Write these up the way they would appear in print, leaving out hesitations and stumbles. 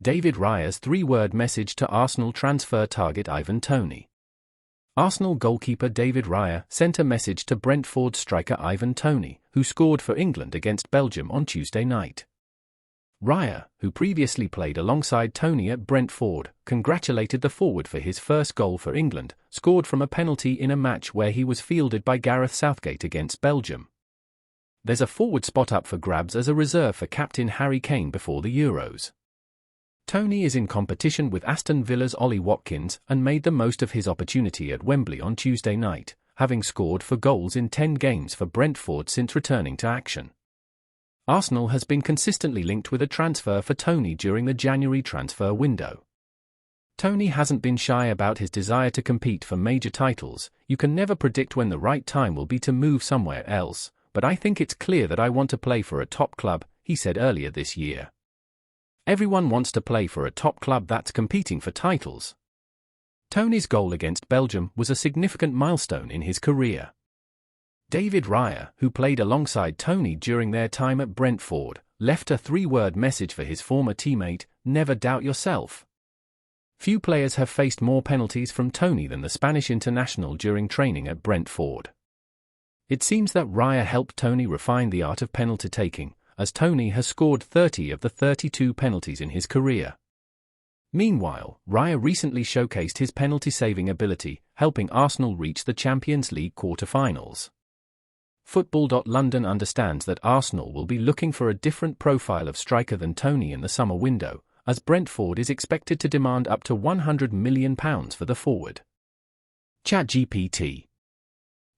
David Raya's three-word message to Arsenal transfer target Ivan Toney. Arsenal goalkeeper David Raya sent a message to Brentford striker Ivan Toney, who scored for England against Belgium on Tuesday night. Raya, who previously played alongside Toney at Brentford, congratulated the forward for his first goal for England, scored from a penalty in a match where he was fielded by Gareth Southgate against Belgium. There's a forward spot up for grabs as a reserve for captain Harry Kane before the Euros. Toney is in competition with Aston Villa's Ollie Watkins and made the most of his opportunity at Wembley on Tuesday night, having scored 4 goals in 10 games for Brentford since returning to action. Arsenal has been consistently linked with a transfer for Toney during the January transfer window. Toney hasn't been shy about his desire to compete for major titles. You can never predict when the right time will be to move somewhere else, but I think it's clear that I want to play for a top club, he said earlier this year. Everyone wants to play for a top club that's competing for titles. Toney's goal against Belgium was a significant milestone in his career. David Raya, who played alongside Toney during their time at Brentford, left a 3-word message for his former teammate: "Never doubt yourself." Few players have faced more penalties from Toney than the Spanish international during training at Brentford. It seems that Raya helped Toney refine the art of penalty taking, as Toney has scored 30 of the 32 penalties in his career. Meanwhile, Raya recently showcased his penalty-saving ability, helping Arsenal reach the Champions League quarter-finals. Football.London understands that Arsenal will be looking for a different profile of striker than Toney in the summer window, as Brentford is expected to demand up to £100 million for the forward. ChatGPT.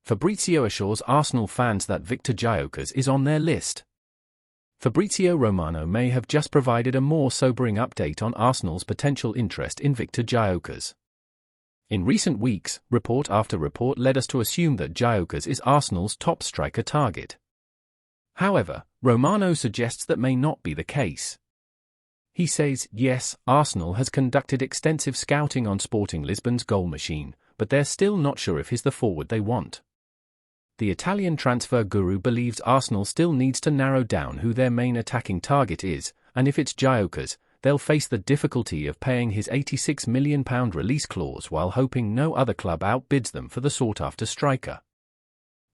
Fabrizio assures Arsenal fans that Victor Gyökeres is on their list. Fabrizio Romano may have just provided a more sobering update on Arsenal's potential interest in Victor Gyökeres. In recent weeks, report after report led us to assume that Gyökeres is Arsenal's top striker target. However, Romano suggests that may not be the case. He says, yes, Arsenal has conducted extensive scouting on Sporting Lisbon's goal machine, but they're still not sure if he's the forward they want. The Italian transfer guru believes Arsenal still needs to narrow down who their main attacking target is, and if it's Gyökeres, they'll face the difficulty of paying his £86 million release clause while hoping no other club outbids them for the sought-after striker.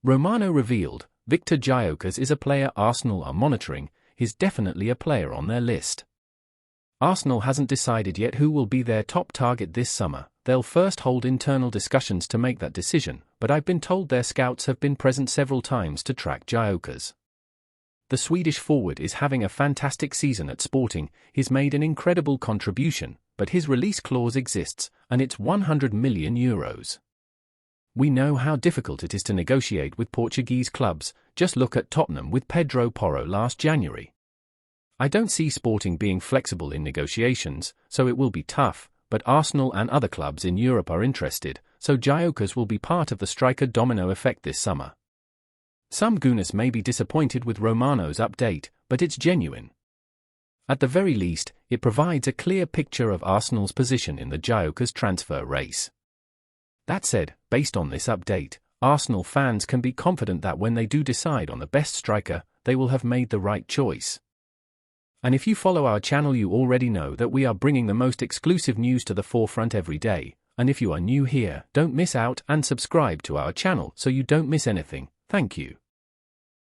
Romano revealed, Victor Gyökeres is a player Arsenal are monitoring. He's definitely a player on their list. Arsenal hasn't decided yet who will be their top target this summer. They'll first hold internal discussions to make that decision, but I've been told their scouts have been present several times to track Gyökeres. The Swedish forward is having a fantastic season at Sporting. He's made an incredible contribution, but his release clause exists, and it's €100 million. We know how difficult it is to negotiate with Portuguese clubs. Just look at Tottenham with Pedro Porro last January. I don't see Sporting being flexible in negotiations, so it will be tough, but Arsenal and other clubs in Europe are interested, so Gyökeres will be part of the striker domino effect this summer. Some gooners may be disappointed with Romano's update, but it's genuine. At the very least, it provides a clear picture of Arsenal's position in the Gyökeres transfer race. That said, based on this update, Arsenal fans can be confident that when they do decide on the best striker, they will have made the right choice. And if you follow our channel, you already know that we are bringing the most exclusive news to the forefront every day, and if you are new here, don't miss out and subscribe to our channel so you don't miss anything. Thank you.